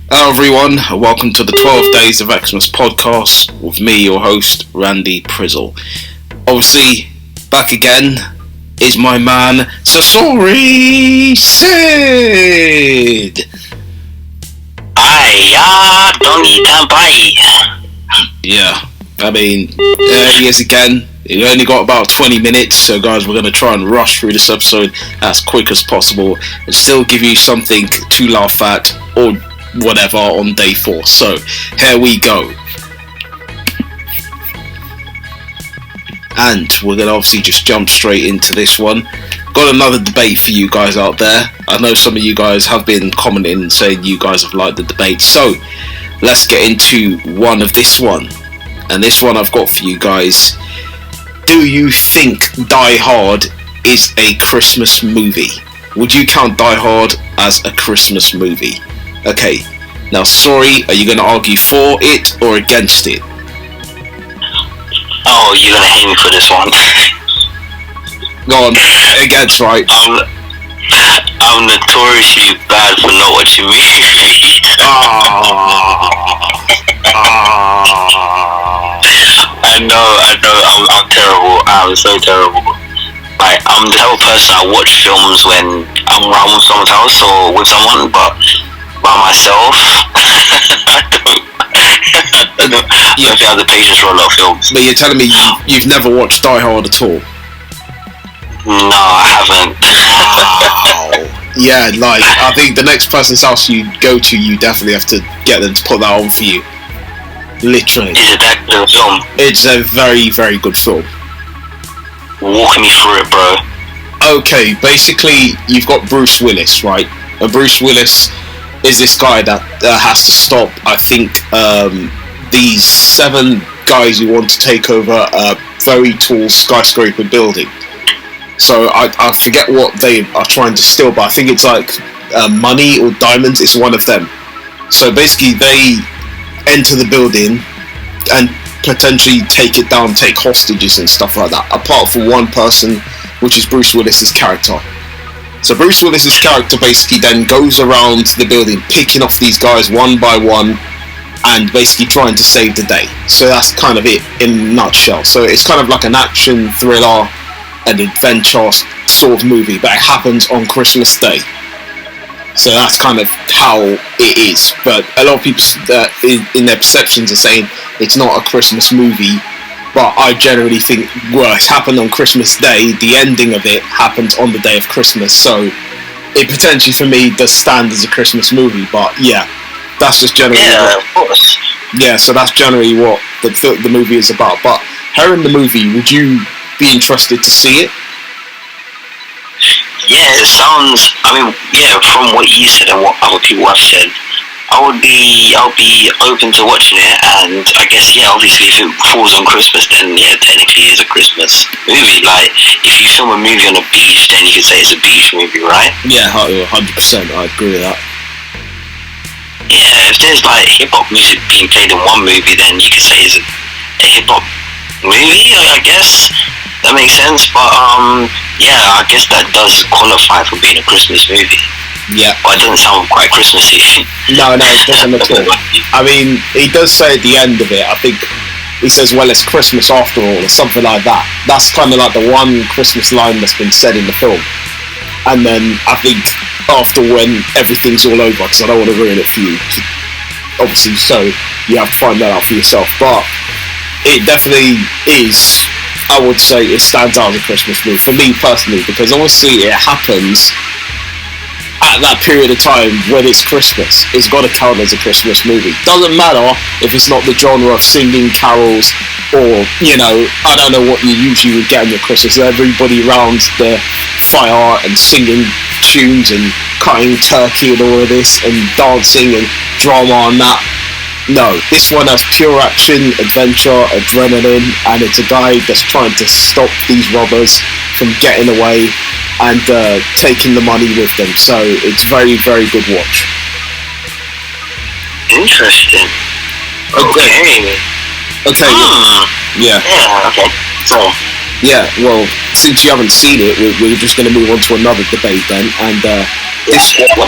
Hello everyone, welcome to the 12 Days of Xmas podcast with me, your host, Randy Prizzle. Obviously, back again is my man, Sasori Sydd. Yeah, I mean, he is again. We only got about 20 minutes, so guys, we're going to try and rush through this episode as quick as possible and still give you something to laugh at or whatever on day 4. So here we go, and we're gonna obviously just jump straight into this one. Got another debate for you guys out there. I know some of you guys have been commenting and saying you guys have liked the debate, so let's get into one of this one. And this one I've got for you guys: do you think Die Hard is a Christmas movie? Would you count Die Hard as a Christmas movie? Okay, now sorry, are you going to argue for it or against it? Oh, you're going to hate me for this one. Go on, against, right? I'm notoriously bad for not watching movies. I know, I'm terrible. I'm so terrible. Like, I'm the type of person I watch films when I'm around with someone's house or with someone, but by myself, I don't have the patience for a lot of films. But you're telling me you've never watched Die Hard at all? No, I haven't. Wow. Yeah, like, I think the next person's house you go to, you definitely have to get them to put that on for you. Literally. Is it that good of a film? It's a very, very good film. Walk me through it, bro. Okay, basically, you've got Bruce Willis, right? And Bruce Willis is this guy that has to stop, I think, these 7 guys who want to take over a very tall skyscraper building. So I forget what they are trying to steal, but I think it's like money or diamonds. It's one of them. So basically they enter the building and potentially take it down, take hostages and stuff like that, apart from one person, which is Bruce Willis's character. So Bruce Willis's character basically then goes around the building picking off these guys one by one and basically trying to save the day. So that's kind of it in a nutshell. So it's kind of like an action thriller, an adventure sort of movie, but it happens on Christmas Day. So that's kind of how it is. But a lot of people in their perceptions are saying it's not a Christmas movie. But I generally think, well, it's happened on Christmas Day. The ending of it happened on the day of Christmas. So it potentially, for me, does stand as a Christmas movie. But yeah, that's just generally... Yeah, of course. Yeah, so that's generally what the movie is about. But her in the movie, would you be interested to see it? Yeah, it sounds... I mean, yeah, from what you said and what other people have said, I'll be open to watching it, and I guess, yeah, obviously if it falls on Christmas, then yeah, technically it's a Christmas movie. Like, if you film a movie on a beach, then you could say it's a beach movie, right? Yeah, 100%, I agree with that. Yeah, if there's like hip-hop music being played in one movie, then you could say it's a hip-hop movie, I guess. That makes sense, but yeah, I guess that does qualify for being a Christmas movie. Yeah. But it doesn't sound quite Christmassy. No, it doesn't at all. I mean, he does say at the end of it, I think, he says, well, it's Christmas after all, or something like that. That's kind of like the one Christmas line that's been said in the film. And then, I think, after when everything's all over, because I don't want to ruin it for you, obviously, so you have to find that out for yourself. But it definitely is, I would say, it stands out as a Christmas movie, for me personally, because obviously it happens at that period of time when it's Christmas. It's got to count as a Christmas movie. Doesn't matter if it's not the genre of singing carols or, you know, I don't know what you usually would get on your Christmas. Everybody around the fire and singing tunes and cutting turkey and all of this and dancing and drama and that. No, this one has pure action, adventure, adrenaline, and it's a guy that's trying to stop these robbers from getting away and taking the money with them. So it's very, very good watch. Interesting. Okay. Yeah. Yeah, okay. So... Yeah, well, since you haven't seen it, we're just going to move on to another debate then, and a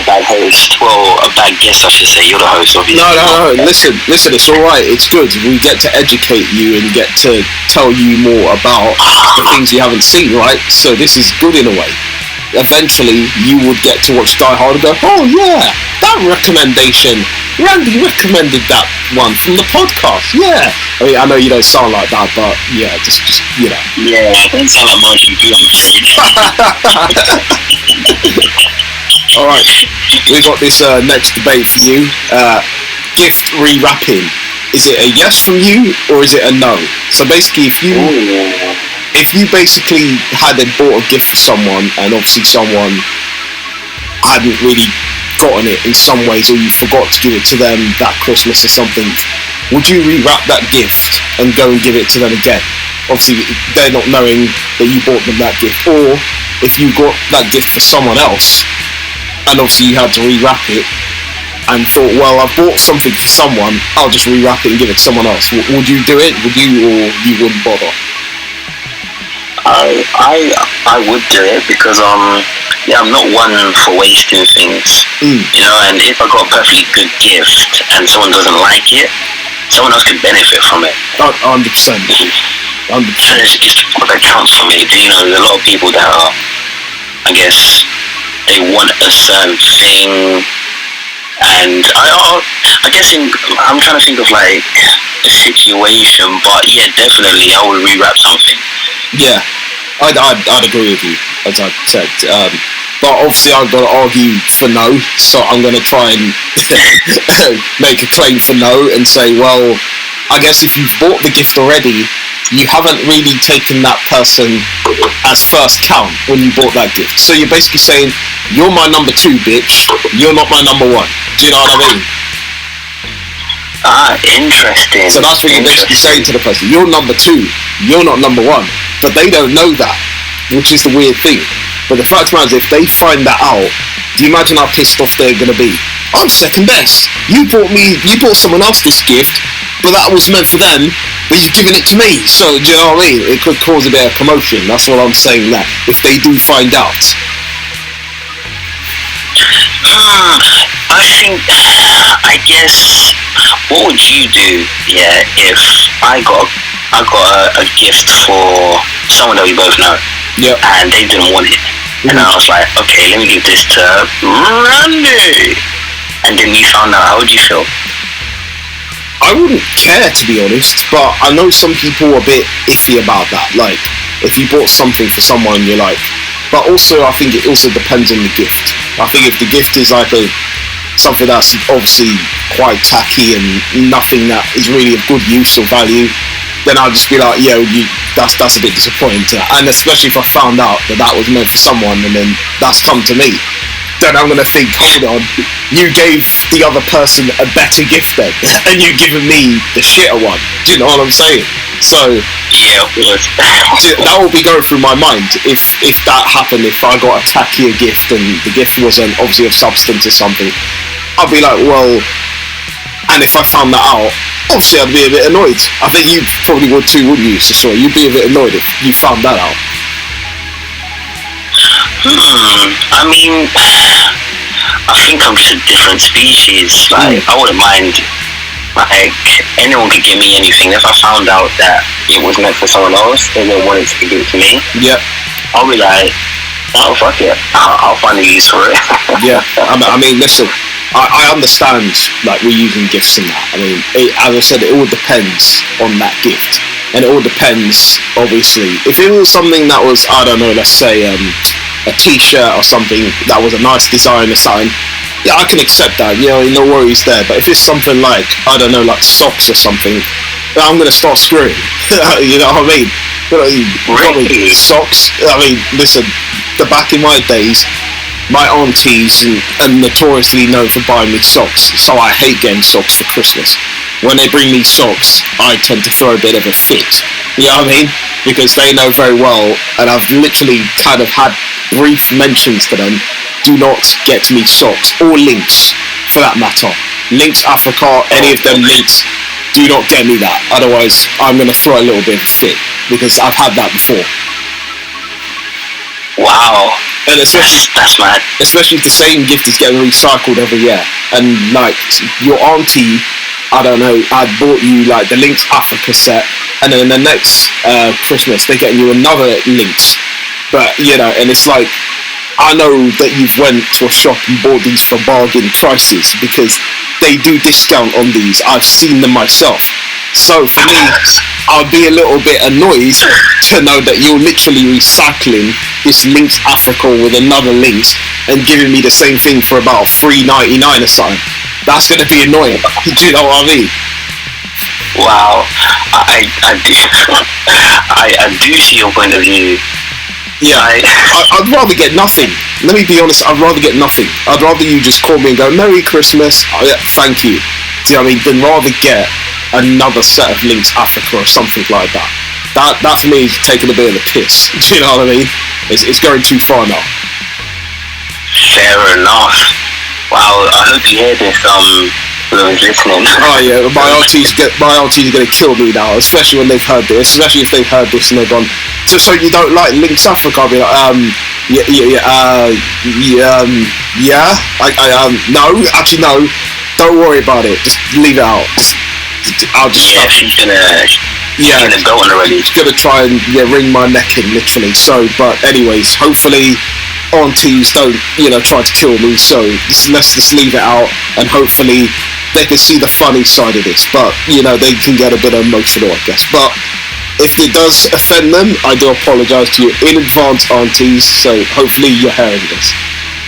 bad host. Well, a bad guest, I should say. You're the host, obviously. No. Listen. It's all right. It's good. We get to educate you and get to tell you more about the things you haven't seen, right? So this is good in a way. Eventually, you would get to watch Die Hard and go, oh yeah, that recommendation. Randy recommended that one from the podcast. Yeah. I mean, I know you don't sound like that, but yeah, just you know. Yeah, it doesn't sound like much you do, I'm afraid. All right, we got this next debate for you. Gift rewrapping. Is it a yes from you or is it a no? So basically, if you basically had bought a gift for someone and obviously someone hadn't really gotten it in some ways or you forgot to give it to them that Christmas or something, would you rewrap that gift and go and give it to them again? Obviously, they're not knowing that you bought them that gift. Or if you got that gift for someone else and obviously you had to rewrap it and thought, well, I've bought something for someone, I'll just rewrap it and give it to someone else. Would you do it? Would you, or you wouldn't bother? I would do it because I'm not one for wasting things, you know. And if I got a perfectly good gift and someone doesn't like it, someone else could benefit from it. 100%. 100%. And it's what that counts for me. You know, there's a lot of people that are, I guess, they want a certain thing, and I guess I'm trying to think of like a situation, but yeah, definitely I would rewrap something. Yeah, I'd agree with you, as I said. But obviously I've got to argue for no, so I'm going to try and make a claim for no and say, well, I guess if you've bought the gift already, you haven't really taken that person as first count when you bought that gift. So you're basically saying, you're my number 2, bitch, you're not my number 1. Do you know what I mean? Interesting. So that's what you're basically saying to the person. You're number 2, you're not number 1. But they don't know that, which is the weird thing. But the fact is, if they find that out, do you imagine how pissed off they're going to be? I'm second best. You bought someone else this gift, but that was meant for them, but you've given it to me. So, do you know what I mean? It could cause a bit of commotion. That's what I'm saying there, if they do find out. I guess, what would you do, yeah, if I got a gift for someone that we both know, and they didn't want it, and I was like, okay, let me give this to Randy, and then we found out, how would you feel? I wouldn't care, to be honest, but I know some people are a bit iffy about that. Like, if you bought something for someone, you're like, but also I think it also depends on the gift. I think if the gift is like something that's obviously quite tacky and nothing that is really of good use or value, then I'll just be like, that's a bit disappointing to that. And especially if I found out that was meant for someone and then that's come to me, then I'm going to think, hold on, you gave the other person a better gift then, and you've given me the shitter one. Do you know what I'm saying? So, yeah, that will be going through my mind if that happened, if I got a tackier gift and the gift wasn't obviously of substance or something. I'd be like, well, and if I found that out, obviously I'd be a bit annoyed. I think you probably would too, wouldn't you, Sasori? You'd be a bit annoyed if you found that out. I mean, I think I'm just a different species. Like, I wouldn't mind, like, anyone could give me anything. If I found out that it was meant for someone else and they wanted to give it to me, I'll be like, oh, fuck it, I'll find a use for it. Yeah, I mean, listen, I understand, like, reusing gifts and that. I mean, as I said, it all depends on that gift. And it all depends, obviously. If it was something that was, I don't know, let's say, a t-shirt or something that was a nice design or something, yeah, I can accept that, you know, no worries there. But if it's something like, I don't know, like socks or something, I'm going to start screwing. You know what I mean? Really? Socks? I mean, listen, back in my days, my aunties are notoriously known for buying me socks, so I hate getting socks for Christmas. When they bring me socks, I tend to throw a bit of a fit. You know what I mean? Because they know very well, and I've literally kind of had brief mentions to them, do not get me socks, or links, for that matter. Links Africa, any of them links, do not get me that. Otherwise, I'm going to throw a little bit of a fit, because I've had that before. Wow. And especially, that's mad. Especially if the same gift is getting recycled every year. And like, your auntie, I don't know, I'd bought you like the Links Africa set, and then the next Christmas they're getting you another Links. But, you know, and it's like, I know that you've went to a shop and bought these for bargain prices, because they do discount on these. I've seen them myself. So for me, I'll be a little bit annoyed to know that you're literally recycling this Links Africa with another Links and giving me the same thing for about $3.99 or something. That's going to be annoying. Do you know what I mean? Wow. I do I do see your point of view. Yeah, I'd rather get nothing. Let me be honest, I'd rather get nothing. I'd rather you just call me and go, Merry Christmas, thank you. Do you know what I mean? Than rather get another set of Links Africa or something like that. That for me is taking a bit of a piss. Do you know what I mean? It's going too far now. Fair enough. Wow, I hope you hear this, whoever's listening. Oh yeah, my aunties are going to kill me now, especially when they've heard this. Especially if they've heard this and they've gone, so you don't like Links Africa? I'll be like, no, actually no, don't worry about it, just leave it out. She's gonna go on already. She's gonna try and wring my neck in, literally. So, but anyways, hopefully aunties don't, try to kill me, so let's just leave it out, and hopefully they can see the funny side of this, but they can get a bit emotional, I guess. But if it does offend them, I do apologise to you in advance, aunties, so hopefully you're hearing this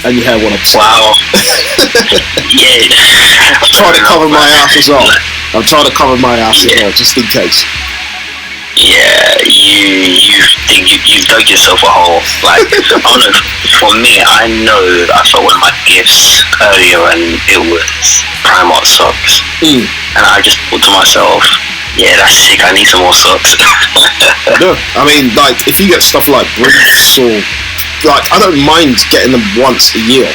and you hear what I'm saying. Wow. Yeah. I'm trying to cover my ass as well. Just in case. Yeah, you've dug yourself a hole. Like, I don't know, for me, I saw one of my gifts earlier and it was Primark socks. And I just thought to myself, yeah, that's sick, I need some more socks. No, I mean, like, if you get stuff like briefs or, like, I don't mind getting them once a year,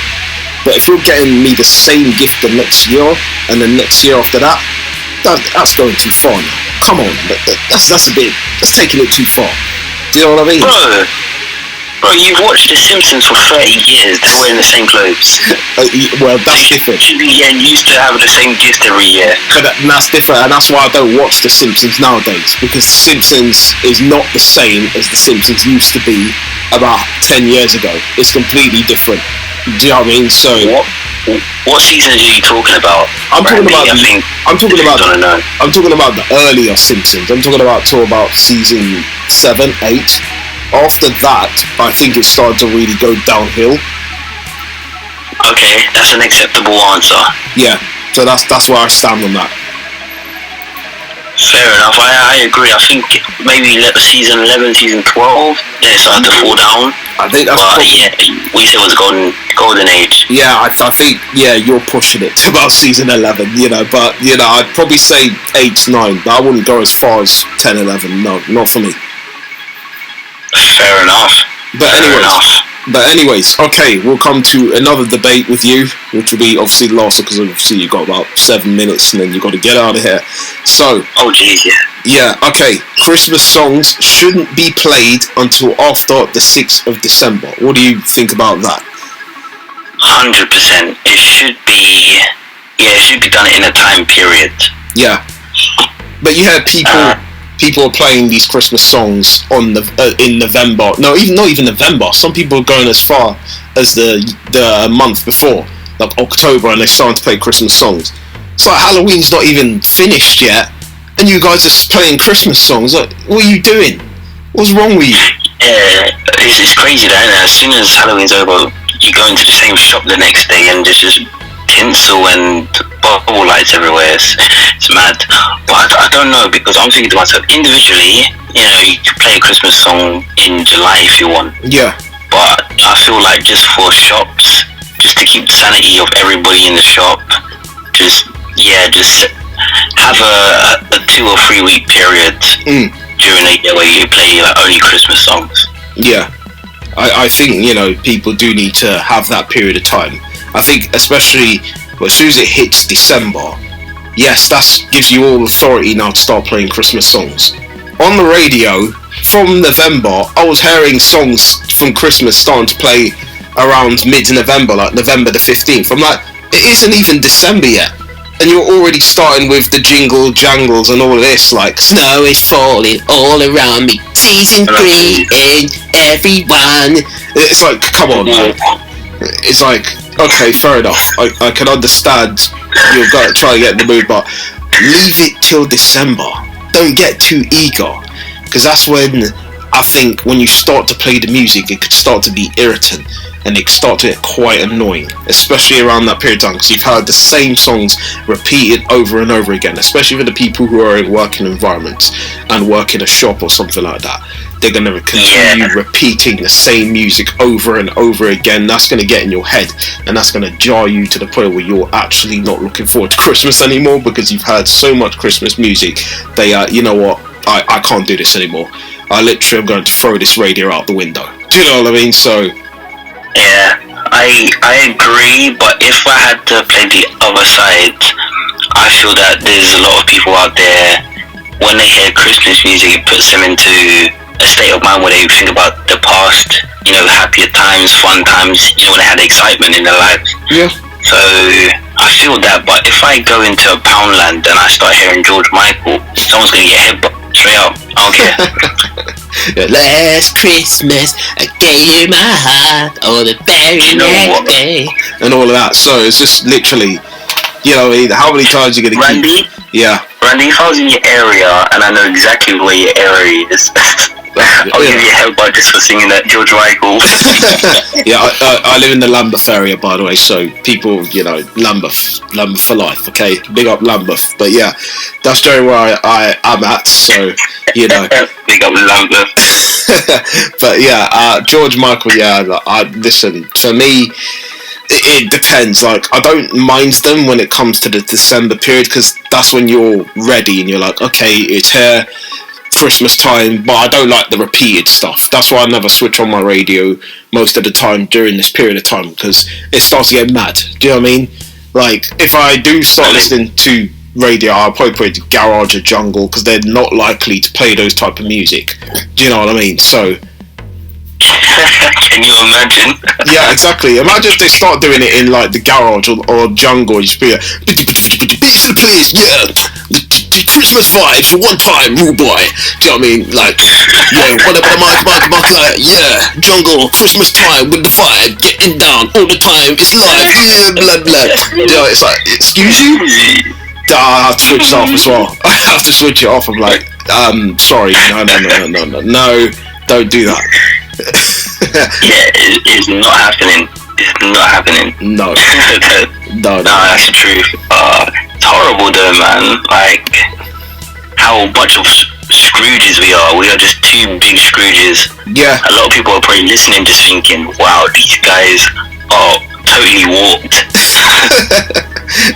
but if you're getting me the same gift the next year and the next year after that, that's going too far now. Come on, that's taking it too far. Do you know what I mean? Bro, you've watched The Simpsons for 30 years wearing the same clothes. Well, that's different. You should be getting used to having the same gift every year. But that's different, and that's why I don't watch The Simpsons nowadays, because The Simpsons is not the same as The Simpsons used to be about 10 years ago. It's completely different. Do you know what I mean? So what seasons are you talking about? I'm talking about the earlier Simpsons. I'm talking about season 7, 8. After that, I think it started to really go downhill. Okay, that's an acceptable answer. Yeah, so that's where I stand on that. Fair enough, I agree. I think maybe season 11, season 12, it started to fall down. I think that's we said it was a golden age. Yeah, I think, you're pushing it to about season 11, but, I'd probably say 8, 9, but I wouldn't go as far as 10, 11, no, not for me. Fair enough. But anyways, okay, we'll come to another debate with you, which will be obviously the last, because obviously you got about 7 minutes and then you got to get out of here. So, oh geez, yeah. Yeah, okay. Christmas songs shouldn't be played until after the 6th of December. What do you think about that? 100%. It should be done in a time period. Yeah. But you hear people are playing these Christmas songs in November. No, not even November. Some people are going as far as the month before, like October, and they're starting to play Christmas songs. It's like Halloween's not even finished yet, and you guys are playing Christmas songs. Like, what are you doing? What's wrong with you? Yeah, it's crazy that, isn't it? As soon as Halloween's over, you go into the same shop the next day and there's just tinsel and bubble lights everywhere. It's mad. But I don't know, because I'm thinking to myself, individually, you could play a Christmas song in July if you want. Yeah. But I feel like just for shops, just to keep the sanity of everybody in the shop, just have a 2 or 3 week period during the year where you play only Christmas songs. Yeah, I think people do need to have that period of time. I think especially as soon as it hits December, yes, that gives you all authority now to start playing Christmas songs. On the radio, from November, I was hearing songs from Christmas starting to play around mid-November, like November the 15th. I'm like, it isn't even December yet. And you're already starting with the jingle jangles and all of this, like, snow is falling all around me, season greeting everyone. It's like, come on, man. It's like, okay, fair enough. I can understand you've got to try to get in the mood, but leave it till December. Don't get too eager, because that's when I think when you start to play the music, it could start to be irritant and it could start to get quite annoying, especially around that period of time, because you've heard the same songs repeated over and over again, especially for the people who are in working environments and work in a shop or something like that. They're going to continue repeating the same music over and over again. That's going to get in your head, and that's going to jar you to the point where you're actually not looking forward to Christmas anymore, because you've heard so much Christmas music. You know what, I can't do this anymore. I literally am going to throw this radio out the window. Do you know what I mean? So yeah, I agree, but if I had to play the other side, I feel that there's a lot of people out there, when they hear Christmas music, it puts them into a state of mind where they think about the past, happier times, fun times, when they had excitement in their lives. Yeah. So I feel that, but if I go into a Poundland and I start hearing George Michael, someone's going to get headbutt straight up. I don't care. Last Christmas, I gave you my heart, the very next day. And all of that. So it's just literally, how many times are you going to Randy? Yeah. Randy, if I was in your area and I know exactly where your area is, I'll give you a headbutt just for singing that George Michael. Yeah, I live in the Lambeth area, by the way, so people, Lambeth for life, okay? Big up Lambeth. But yeah, that's generally where I'm at, so, Big up Lambeth. But yeah, George Michael, listen, for me, it depends. Like, I don't mind them when it comes to the December period, because that's when you're ready and you're like, okay, it's here, Christmas time, but I don't like the repeated stuff. That's why I never switch on my radio most of the time during this period of time, because it starts to get mad. Do you know what I mean? Like, if I do start listening to radio, I'll probably put it to garage or jungle, because they're not likely to play those type of music. Do you know what I mean? So can you imagine? Yeah, exactly. Imagine if they start doing it in like the garage or jungle. You just be like, this is the place, yeah. The Christmas vibes for one time, rude boy. Do you know what I mean? Like, yeah, jungle, Christmas time with the vibe, getting down all the time. It's live, yeah, blah blah. You know, it's like, excuse you. I have to switch it off as well. I have to switch it off. I'm like, sorry, no, don't do that. Yeah, it's not happening. It's not happening. No. No, that's the truth. It's horrible though, man. Like, how much of Scrooges we are. We are just two big Scrooges. Yeah. A lot of people are probably listening, just thinking, wow, these guys are totally warped.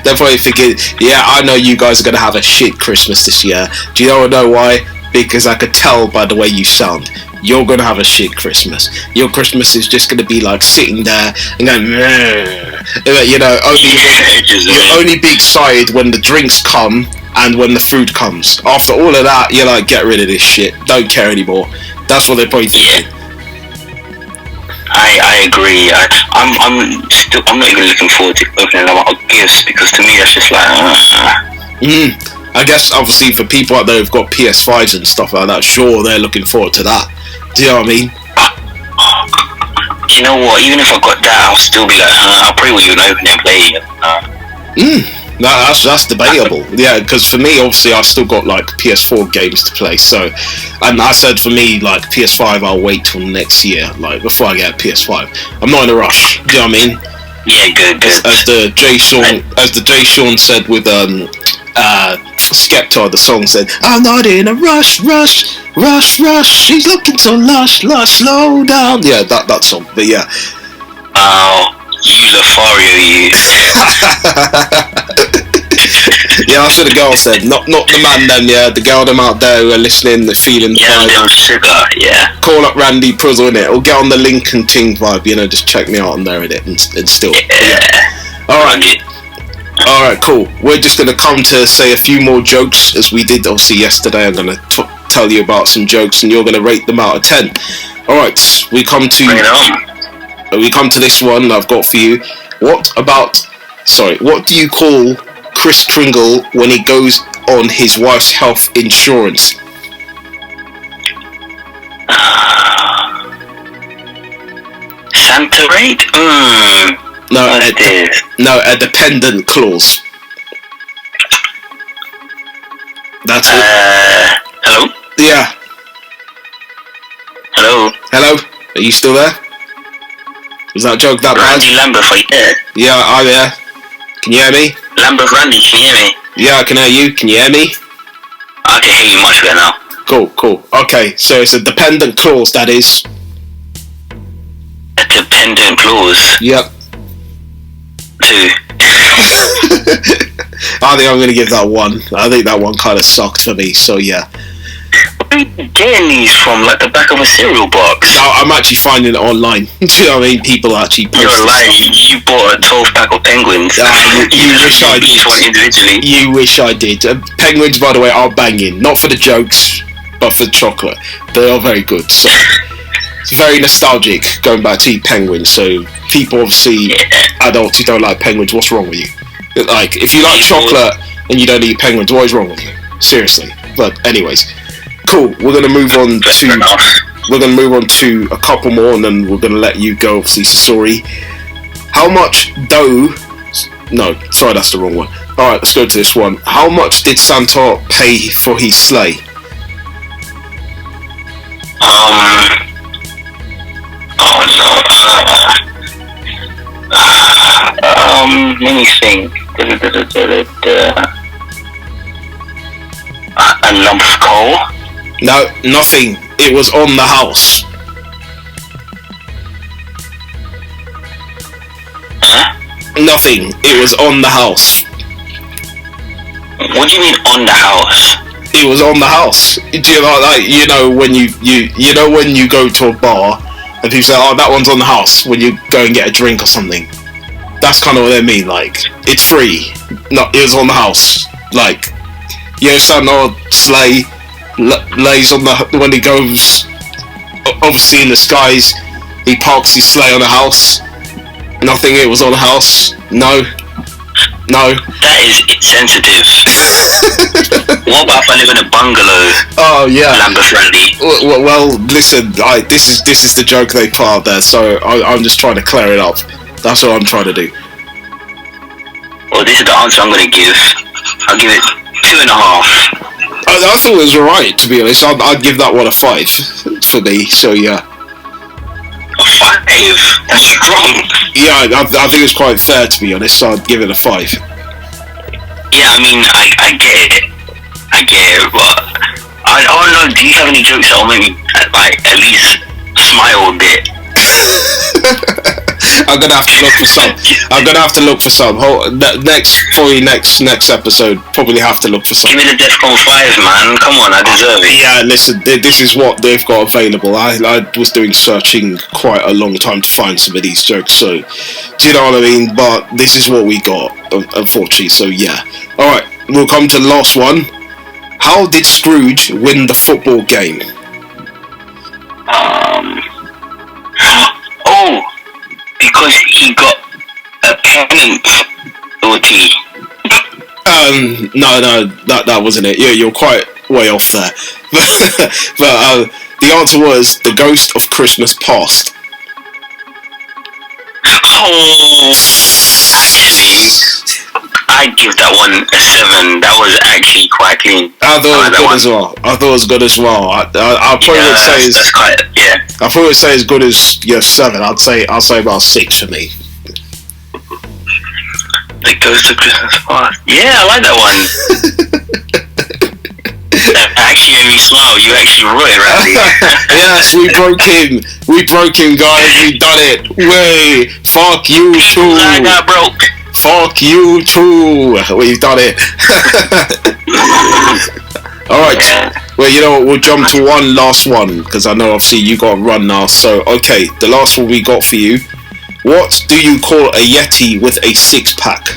They're probably thinking, yeah, I know you guys are going to have a shit Christmas this year. Do you know why? Because I could tell by the way you sound. You're going to have a shit Christmas. Your Christmas is just going to be like sitting there and going, you're only be excited when the drinks come and when the food comes. After all of that, you're like, get rid of this shit. Don't care anymore. That's what they're probably thinking. I agree. I'm not even looking forward to opening a lot of gifts, because to me that's just like I guess obviously for people out there who've got PS5s and stuff like that, sure, they're looking forward to that. Do you know what I mean? You know what? Even if I got that, I'll still be like, I probably wouldn't even open it and play it. No, that's debatable. Yeah, because for me, obviously, I've still got like PS4 games to play. So, and I said for me, like PS5, I'll wait till next year, like before I get a PS5. I'm not in a rush. Do you know what I mean? Yeah, good. As the Jay Sean said with Skepta, the song said, "I'm not in a rush. She's looking so lush, slow down." Yeah, that song. But yeah. Oh, you Lothario, you. Yeah, that's what the girl said. Not the man them, yeah. The girl them out there who are listening, they're feeling the vibe. Yeah, sugar, yeah. Call up Randy Prizzle, innit? Or get on the Lincoln King vibe, just check me out on there, innit? And still. Yeah. Alright, cool. We're just going to come to say a few more jokes, as we did obviously yesterday. I'm going to tell you about some jokes, and you're going to rate them out of 10. Alright, we come to this one I've got for you. What do you call Chris Kringle when he goes on his wife's health insurance? Santa rate? No, a dependent clause. That's it. Hello? Yeah. Hello? Are you still there? Was that joke that bad? Randy Lambert, are you there? Yeah, I'm here. Can you hear me? Lambert Randy, can you hear me? Yeah, I can hear you. Can you hear me? I can hear you much better now. Cool. Okay, so it's a dependent clause, that is. A dependent clause? Yep. 2. I think I'm going to give that 1. I think that one kind of sucked for me, so yeah. Where are you getting these from? Like the back of a cereal box? No, I'm actually finding it online. Do you know what I mean? People actually post. You're lying. You bought a 12-pack of penguins. You wish I did. Each one individually. You wish I did. Penguins, by the way, are banging. Not for the jokes, but for the chocolate. They are very good. So it's very nostalgic going back to eat penguins. So people, obviously, adults who don't like penguins, what's wrong with you? Like, if you like chocolate and you don't eat penguins, what is wrong with you? Seriously. But anyways. Cool. We're gonna move on to a couple more, and then we're gonna let you go. Obviously, Sasori. How much dough? No, sorry, that's the wrong one. All right, let's go to this one. How much did Santa pay for his sleigh? Let me think. A lump of coal? No, nothing. It was on the house. Huh? Nothing. It was on the house. What do you mean on the house? It was on the house. Do you know when when you go to a bar and people say, "Oh, that one's on the house," when you go and get a drink or something? That's kind of what they mean. Like, it's free. No, it was on the house. Like, Santa sleigh lays on when he goes, obviously in the skies, he parks his sleigh on the house. Nothing. It was on the house. No. That is insensitive. What about if I live in a bungalow? Oh yeah. Lambert Randy. Well, listen. This is the joke they put out there, so I'm just trying to clear it up. That's what I'm trying to do. Well, this is the answer I'm going to give. I'll give it 2.5. I thought it was alright, to be honest. I'd give that one a 5 for me. So yeah. A 5? That's strong. Yeah, I think it's quite fair, to be honest. So I'd give it a 5. Yeah, I mean, I get it, but I don't know. Do you have any jokes that will make me at least smile a bit? I'm gonna have to look for some. Next episode, probably have to look for some. Give me the Defcon 5, man. Come on, I deserve it. Yeah, listen, this is what they've got available. I was doing searching quite a long time to find some of these jokes, so do you know what I mean? But this is what we got, unfortunately, so yeah. Alright, we'll come to the last one. How did Scrooge win the football game? Oh, because he got a pennant or tea. No, that wasn't it. Yeah, you're quite way off there. But the answer was the Ghost of Christmas Past. Oh, actually, I'd give that one a 7. That was actually quite clean. I thought it was good as well. I probably would say that's quite, yeah. I probably would say as good as your 7. I'll say about 6 for me. It goes to Christmas past. Yeah, I like that one. That actually made me smile. You actually wrote it, Randy. Yes, we broke him. We broke him, guys. We done it. Way. Fuck you too. I got broke. Fuck you too. We've done it. Alright. Yeah. Well, you know what? We'll jump to one last one because I know obviously you got to run now. So, okay, the last one we got for you. What do you call a Yeti with a 6-pack?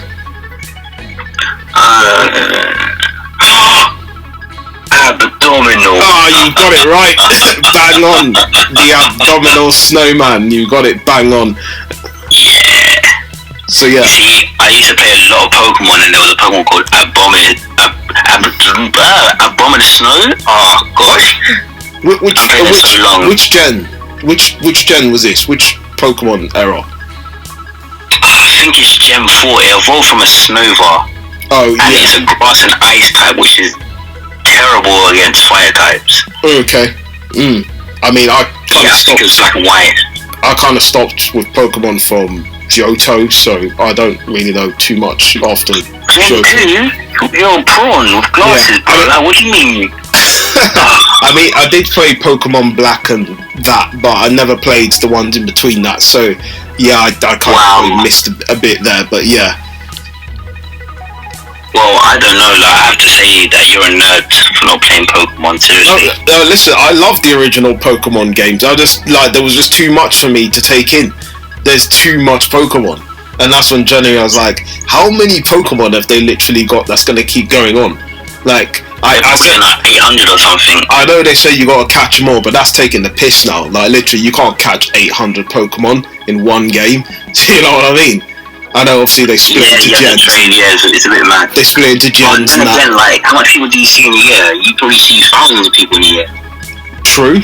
Abdominal. Oh, you got it right. Bang on. The abdominal snowman. You got it bang on. Yeah. So yeah. See, I used to play a lot of Pokemon, and there was a Pokemon called Abominous Snow. Oh gosh. Which gen? Which gen was this? Which Pokemon era? I think it's Gen 4. It evolved from a Snova. Oh, and it's a grass and ice type, which is terrible against fire types. Okay. I mean, I kind of stopped. It was black and white. I kind of stopped with Pokemon from Johto, so I don't really know too much after Johto. You're a prawn with glasses, bro. Like, what do you mean? I mean, I did play Pokemon Black and that, but I never played the ones in between that. So, yeah, I kind of missed a bit there, but yeah. Well, I don't know. Like, I have to say that you're a nerd for not playing Pokemon. Seriously. No, listen, I love the original Pokemon games. There was just too much for me to take in. There's too much Pokemon. And that's when generally I was like, how many Pokemon have they literally got that's going to keep going on? Like, I said like 800 or something. I know they say you got to catch more, but that's taking the piss now. Like, literally, you can't catch 800 Pokemon in one game. Do you know what I mean? I know, obviously, they split into gens. It's a bit mad. They split into gens. Then again, like, how much people do you see in a year? You probably see thousands of people in a year. True,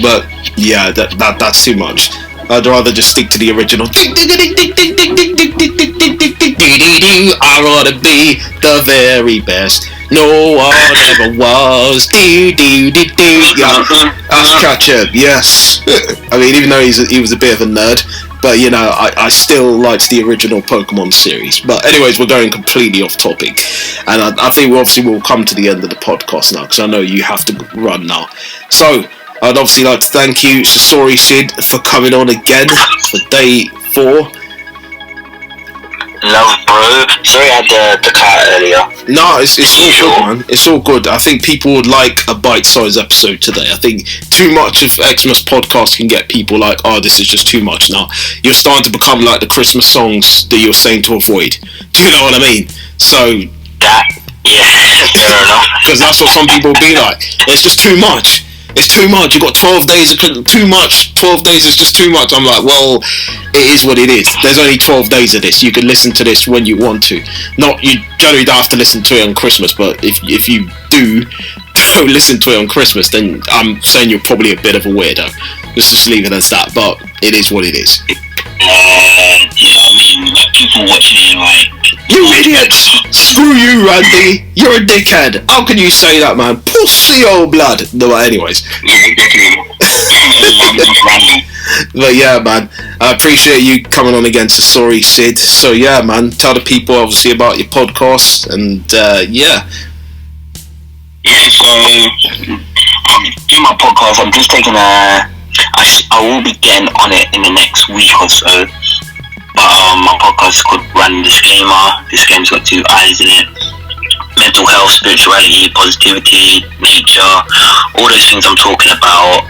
but yeah, that's too much. I'd rather just stick to the original. I wanna be the very best. No one ever was. Yeah, that's Ketchup. Yes. I mean, even though he was a bit of a nerd, but you know, I still liked the original Pokemon series. But anyways, we're going completely off topic, and I think we obviously will come to the end of the podcast now because I know you have to run now. So I'd obviously like to thank you, Sasori Sydd, for coming on again for day 4. Love, bro. Sorry I had the cat earlier. No, it's all good, man. It's all good. I think people would like a bite-sized episode today. I think too much of Xmas podcast can get people like, oh, this is just too much now. You're starting to become like the Christmas songs that you're saying to avoid. Do you know what I mean? So yeah, fair enough. Because that's what some people will be like. It's just too much. It's too much. You've got 12 days. Too much. 12 days is just too much. I'm like, well, it is what it is. There's only 12 days of this. You can listen to this when you want to. You generally don't have to listen to it on Christmas, but if you do listen to it on Christmas, then I'm saying you're probably a bit of a weirdo. Let's just leave it as that, but it is what it is. Yeah, I mean, like, people watching it like... You idiots! Screw you, Randy! You're a dickhead! How can you say that, man? Pussy old blood! No, but anyways. But yeah, man, I appreciate you coming on again, Sasori Sydd. So yeah, man, tell the people obviously about your podcast, and yeah. Yeah, so I'm doing my podcast. I'm just taking I will be getting on it in the next week or so. But my podcast is called Random Disclaimer. This game's got 2 eyes in it. Mental health, spirituality, positivity, nature, all those things I'm talking about.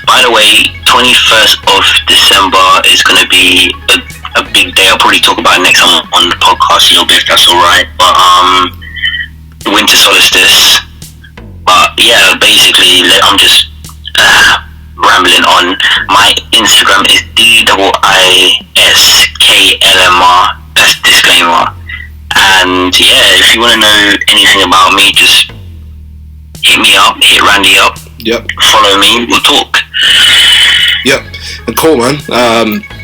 By the way, 21st of December is going to be a big day. I'll probably talk about it next time on the podcast a little bit, if that's alright. But winter solstice. But yeah, basically, I'm just rambling on. My Instagram is DIISKLMR. That's disclaimer. And yeah, if you want to know anything about me, just hit me up, hit Randy up. Yep. Follow me, we'll talk. Yep. And cool, man.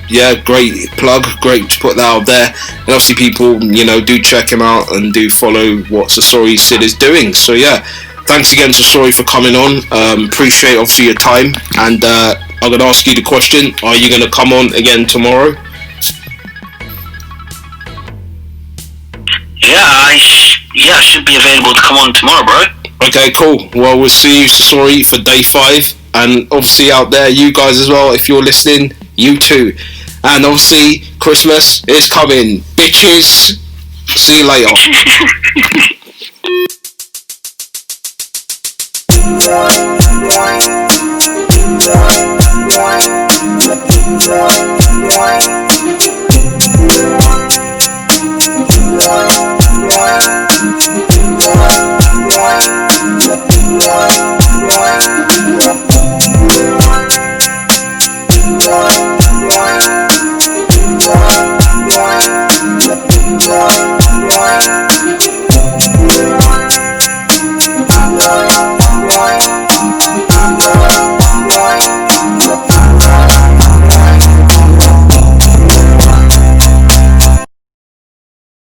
yeah, great plug, great to put that out there. And obviously people, do check him out and do follow what Sasori Sydd is doing. So yeah, thanks again Sasori for coming on. Appreciate obviously your time, and I'm going to ask you the question, are you going to come on again tomorrow? I should be available to come on tomorrow, bro. Okay, cool. Well, we'll see you, Sasori, for day 5. And obviously out there, you guys as well, if you're listening, you too. And obviously, Christmas is coming. Bitches, see you later.